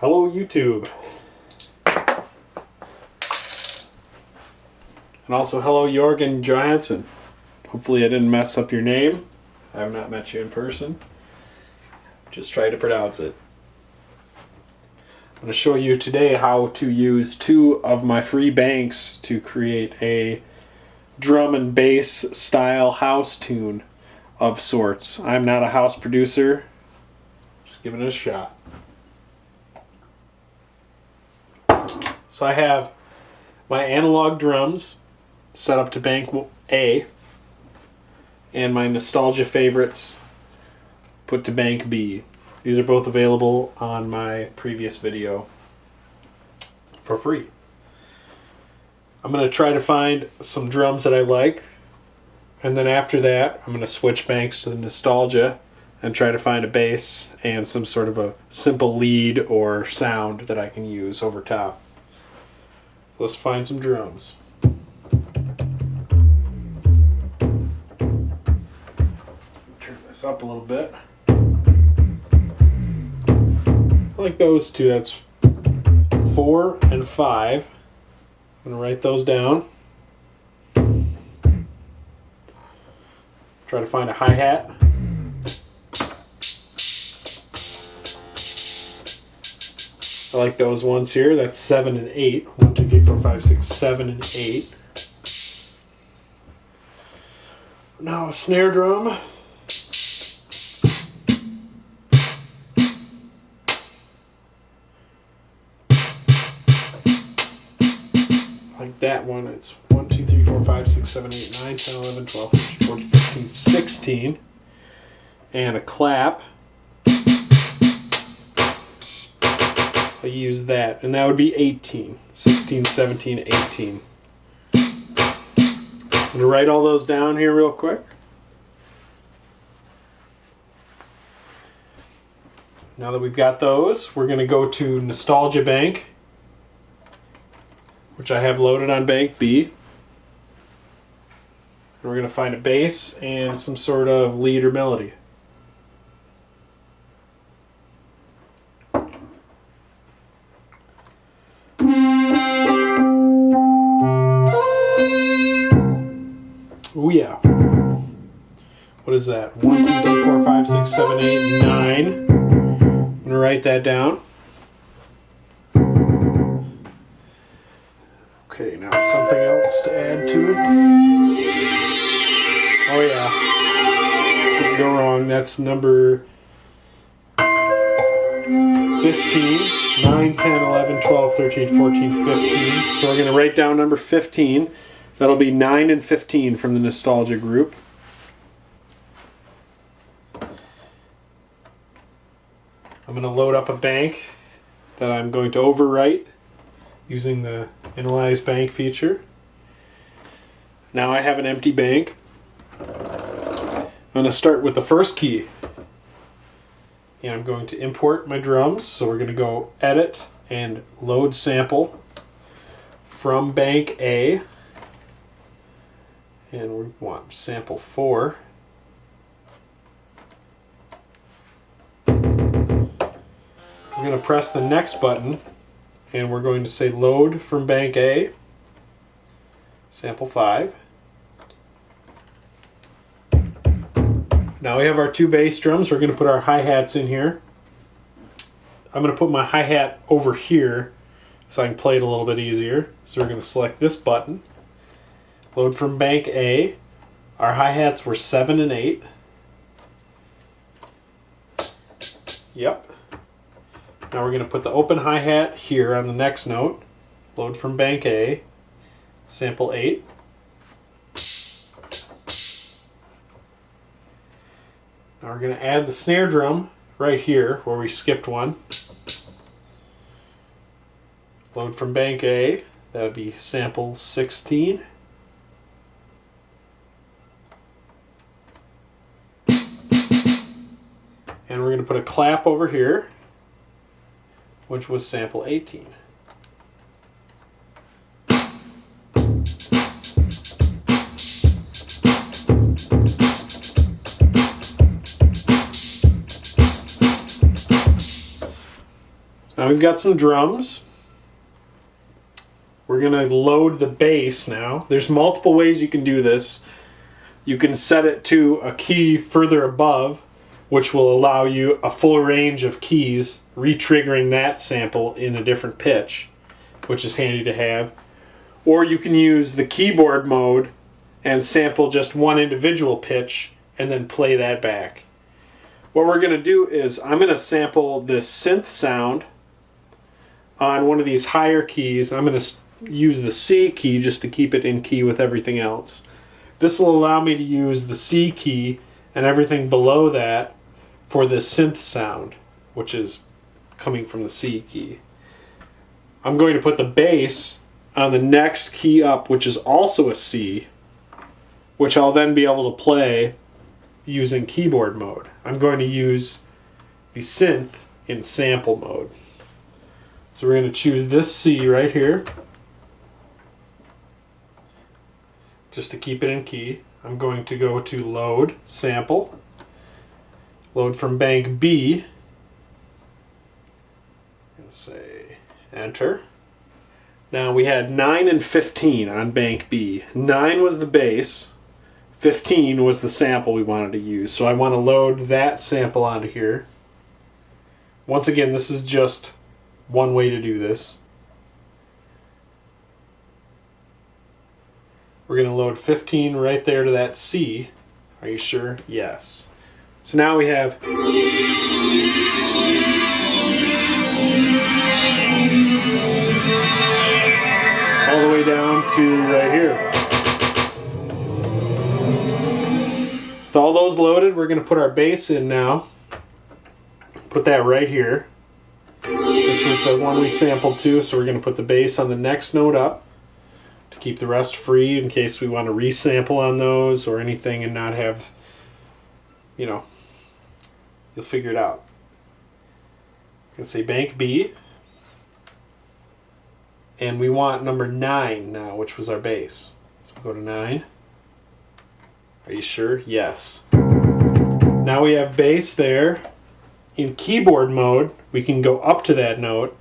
Hello YouTube. And also hello Jørgen Jonassen. Hopefully I didn't mess up your name. I have not met you in person. Just try to pronounce it. I'm going to show you today how to use two of my free banks to create a drum and bass style house tune of sorts. I'm not a house producer. Just giving it a shot. So I have my analog drums set up to bank A and my nostalgia favorites put to bank B. These are both available on my previous video for free. I'm going to try to find some drums that I like, and then after that I'm going to switch banks to the nostalgia and try to find a bass and some sort of a simple lead or sound that I can use over top. Let's find some drums. Turn this up a little bit. I like those two. That's 4 and 5. I'm going to write those down. Try to find a hi-hat. I like those ones here. That's 7 and 8. 1, 2, 3, 4, 5, 6, 7 and 8. Now a snare drum. Like that one. It's 1, 2, 3, 4, 5, 6, 7, 8, 9, 10, 11, 12, 13, 14, 15, 16. And a clap. I use that, and that would be 18, 16, 17, 18. I'm going to write all those down here real quick. Now that we've got those, we're going to go to Nostalgia Bank, which I have loaded on Bank B. And we're going to find a bass and some sort of lead or melody. Oh yeah. What is that? 1, 2, 3, 4, 5, 6, 7, 8, 9. I'm going to write that down. Okay, now something else to add to it. Oh yeah. Can't go wrong. That's number 15. 9, 10, 11, 12, 13, 14, 15. So we're going to write down number 15. That'll be 9 and 15 from the Nostalgia group. I'm going to load up a bank that I'm going to overwrite using the Analyze Bank feature. Now I have an empty bank. I'm going to start with the first key. And I'm going to import my drums. So we're going to go Edit and Load Sample from Bank A. And we want sample 4. We're going to press the next button and we're going to say load from bank A, sample 5. Now we have our two bass drums. We're going to put our hi-hats in here. I'm going to put my hi-hat over here so I can play it a little bit easier. So we're going to select this button. Load from bank A. Our hi-hats were 7 and 8. Yep. Now we're going to put the open hi-hat here on the next note. Load from bank A. Sample 8. Now we're going to add the snare drum right here where we skipped one. Load from bank A. That would be sample 16. And we're going to put a clap over here, which was sample 18. Now we've got some drums. We're going to load the bass now. There's multiple ways you can do this. You can set it to a key further above, which will allow you a full range of keys, re-triggering that sample in a different pitch, which is handy to have. Or you can use the keyboard mode and sample just one individual pitch and then play that back. What we're going to do is I'm going to sample this synth sound on one of these higher keys. I'm going to use the C key just to keep it in key with everything else. This will allow me to use the C key and everything below that for this synth sound, which is coming from the C key. I'm going to put the bass on the next key up, which is also a C, which I'll then be able to play using keyboard mode. I'm going to use the synth in sample mode. So we're going to choose this C right here, just to keep it in key. I'm going to go to load, sample, load from bank B, and say enter. Now we had 9 and 15 on bank B. 9 was the bass, 15 was the sample we wanted to use. So I want to load that sample onto here. Once again, this is just one way to do this. We're going to load 15 right there to that C. Are you sure? Yes. So now we have all the way down to right here. With all those loaded, we're going to put our bass in now. Put that right here. This was the one we sampled to, so we're going to put the bass on the next note up to keep the rest free in case we want to resample on those or anything and not have, you know, you'll figure it out. I'm going to say bank B. And we want number 9 now, which was our bass. So we'll go to 9. Are you sure? Yes. Now we have bass there. In keyboard mode, we can go up to that note.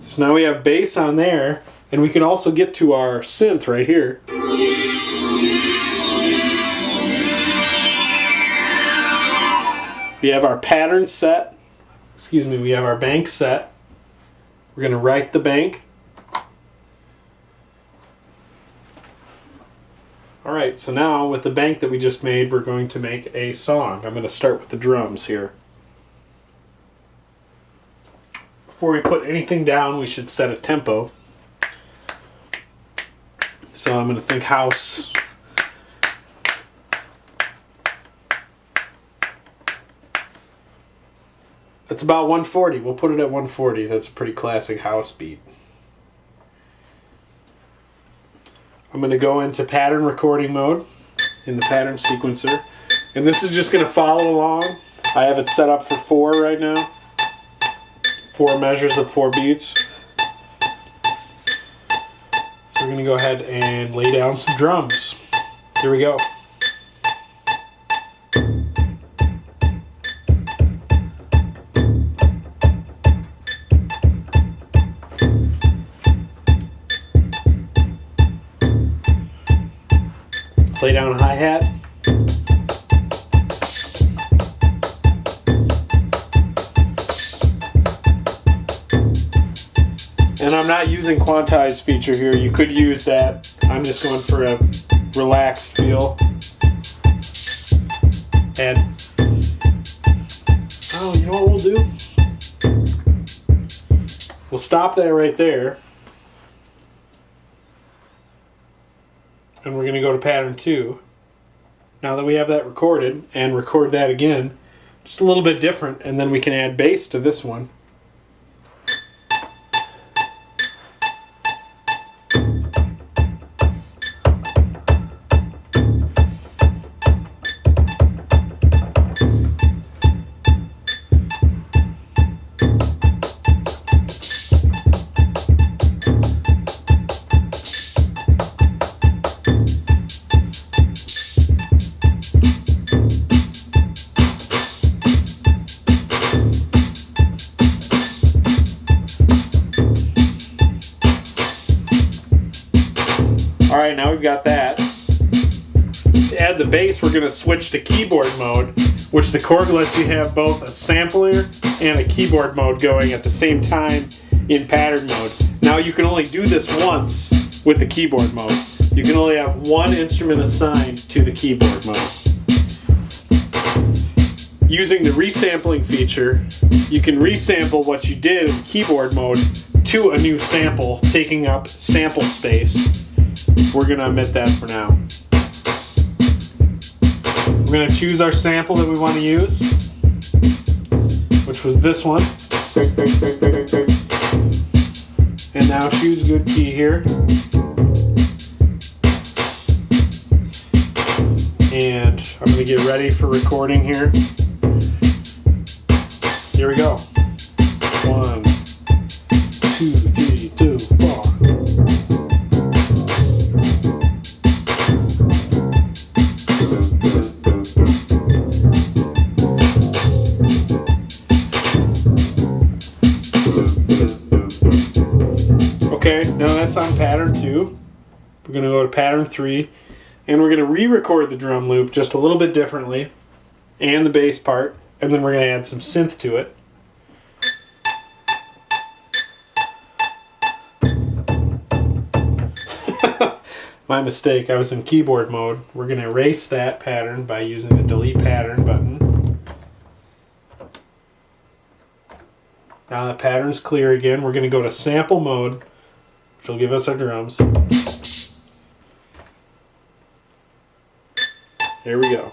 So now we have bass on there, and we can also get to our synth right here. We have our pattern set. We have our bank set. We're going to write the bank. Alright, so now with the bank that we just made, we're going to make a song. I'm going to start with the drums here. Before we put anything down, we should set a tempo. So I'm going to think house. It's about 140. We'll put it at 140. That's a pretty classic house beat. I'm going to go into pattern recording mode in the pattern sequencer. And this is just going to follow along. I have it set up for 4 right now. 4 measures of 4 beats. So we're going to go ahead and lay down some drums. Here we go. Play down a hi-hat. And I'm not using quantize feature here. You could use that. I'm just going for a relaxed feel. And oh, you know what we'll do? We'll stop that right there. And we're going to go to pattern 2. Now that we have that recorded, and record that again, just a little bit different, and then we can add bass to this one. Alright, now we've got that. To add the bass, we're going to switch to keyboard mode, which the Korg lets you have both a sampler and a keyboard mode going at the same time in pattern mode. Now you can only do this once with the keyboard mode. You can only have one instrument assigned to the keyboard mode. Using the resampling feature, you can resample what you did in keyboard mode to a new sample, taking up sample space. We're going to omit that for now. We're going to choose our sample that we want to use, which was this one. And now choose good key here. And I'm going to get ready for recording here. Here we go. 1, 2, 3, 2, 4. Okay, now that's on pattern 2. We're going to go to pattern 3, and we're going to re-record the drum loop just a little bit differently, and the bass part, and then we're going to add some synth to it. My mistake, I was in keyboard mode. We're going to erase that pattern by using the delete pattern button. Now that pattern's clear again, we're going to go to sample mode, which will give us our drums. Here we go.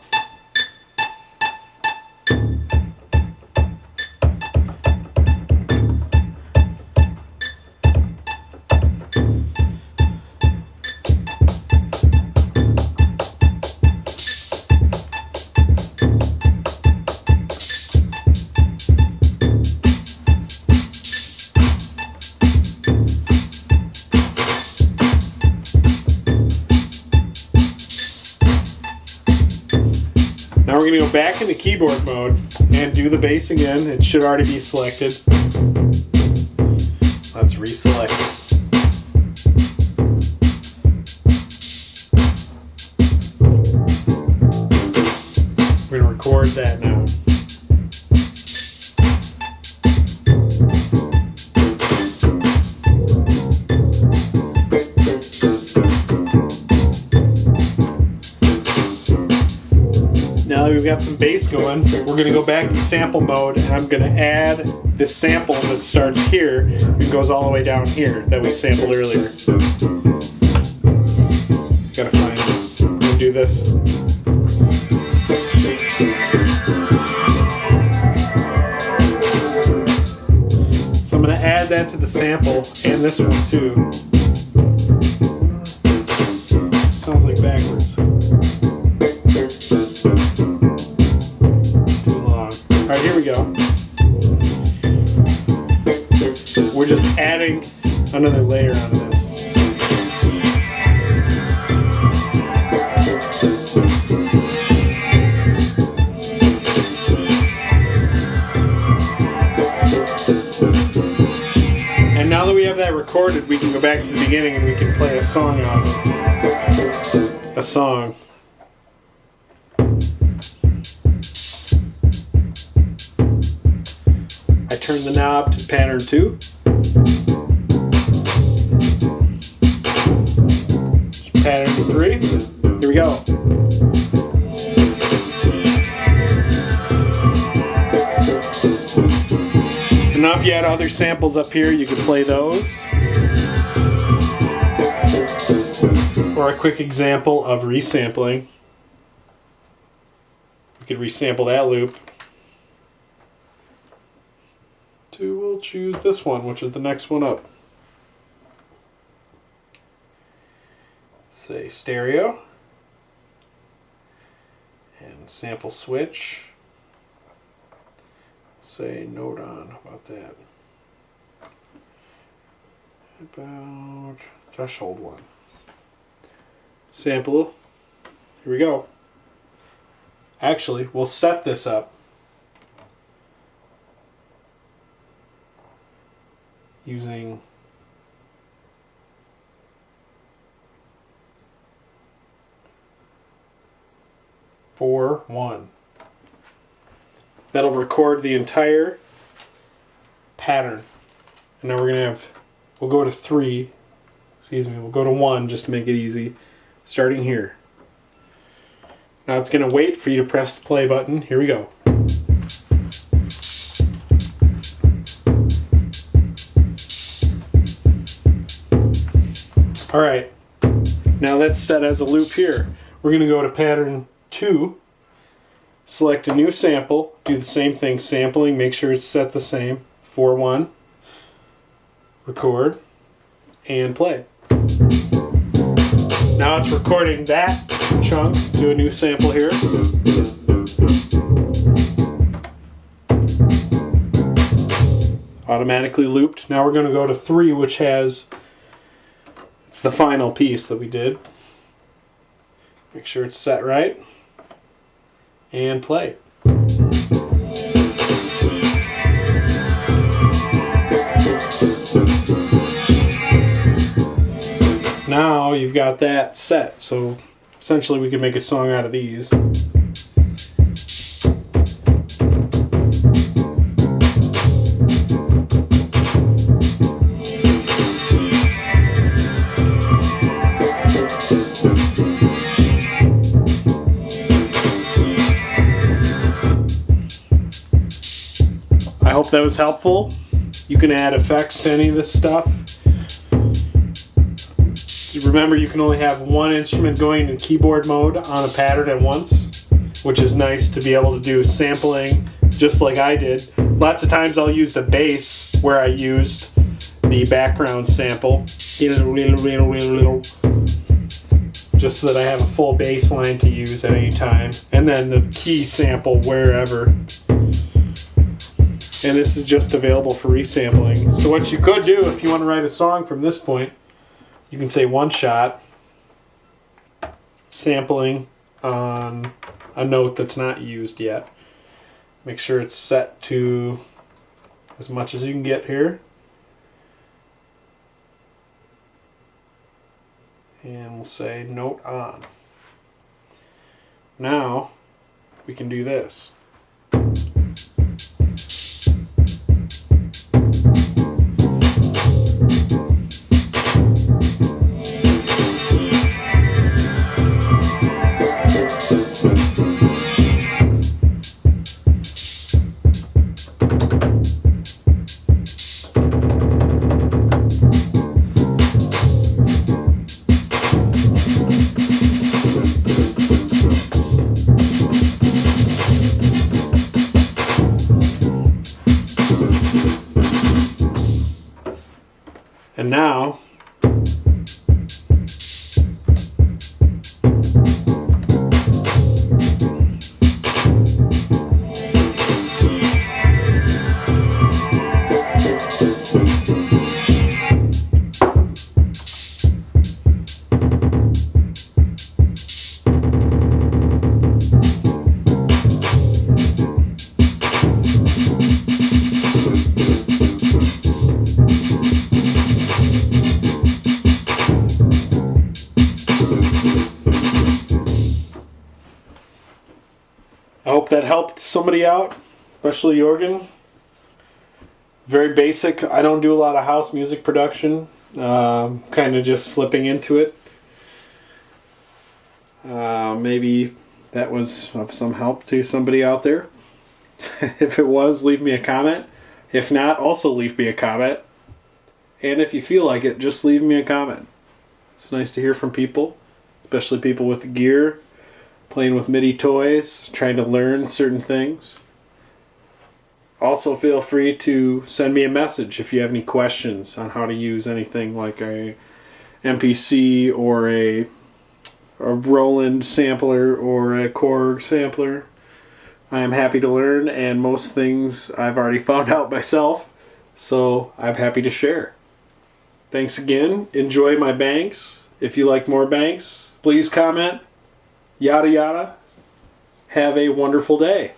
Now we're going to go back into keyboard mode and do the bass again. It should already be selected. Let's reselect it. We're going to record that now. Now that we've got some bass going, we're going to go back to sample mode, and I'm going to add this sample that starts here and goes all the way down here that we sampled earlier. Gotta find it. I'm going to do this. So I'm going to add that to the sample and this one too. Sounds like backwards. Alright, here we go. We're just adding another layer onto this. And now that we have that recorded, we can go back to the beginning and we can play a song on it. A song. Turn the knob to pattern 2. Pattern 3. Here we go. And now if you had other samples up here, you could play those. Or a quick example of resampling. We could resample that loop. We'll choose this one, which is the next one up. Say stereo. And sample switch. Say note on. How about that? About threshold 1. Sample. Here we go. Actually, we'll set this up using 4-1. That'll record the entire pattern. And now we're going to have, we'll go to 3, we'll go to 1 just to make it easy, starting here. Now it's going to wait for you to press the play button. Here we go. Alright, now that's set as a loop here. We're going to go to pattern 2, select a new sample, do the same thing, sampling, make sure it's set the same, 4-1, record, and play. Now it's recording that chunk to a new sample here. Automatically looped. Now we're going to go to 3, which has, it's the final piece that we did. Make sure it's set right. And play. Now you've got that set, so essentially we can make a song out of these. I hope that was helpful. You can add effects to any of this stuff. Remember, you can only have one instrument going in keyboard mode on a pattern at once, which is nice to be able to do sampling just like I did. Lots of times I'll use the bass where I used the background sample, just so that I have a full bass line to use at any time, and then the key sample wherever. And this is just available for resampling. So what you could do if you want to write a song from this point, you can say one shot, sampling on a note that's not used yet. Make sure it's set to as much as you can get here. And we'll say note on. Now we can do this. And now, I hope that helped somebody out, especially Jørgen. Very basic. I don't do a lot of house music production. Kind of just slipping into it. Maybe that was of some help to somebody out there. If it was, leave me a comment. If not, also leave me a comment. And if you feel like it, just leave me a comment. It's nice to hear from people, especially people with gear, playing with MIDI toys, trying to learn certain things. Also feel free to send me a message if you have any questions on how to use anything like a MPC or a Roland sampler or a Korg sampler. I am happy to learn, and most things I've already found out myself, so I'm happy to share. Thanks again. Enjoy my banks. If you like more banks, please comment. Yada yada. Have a wonderful day.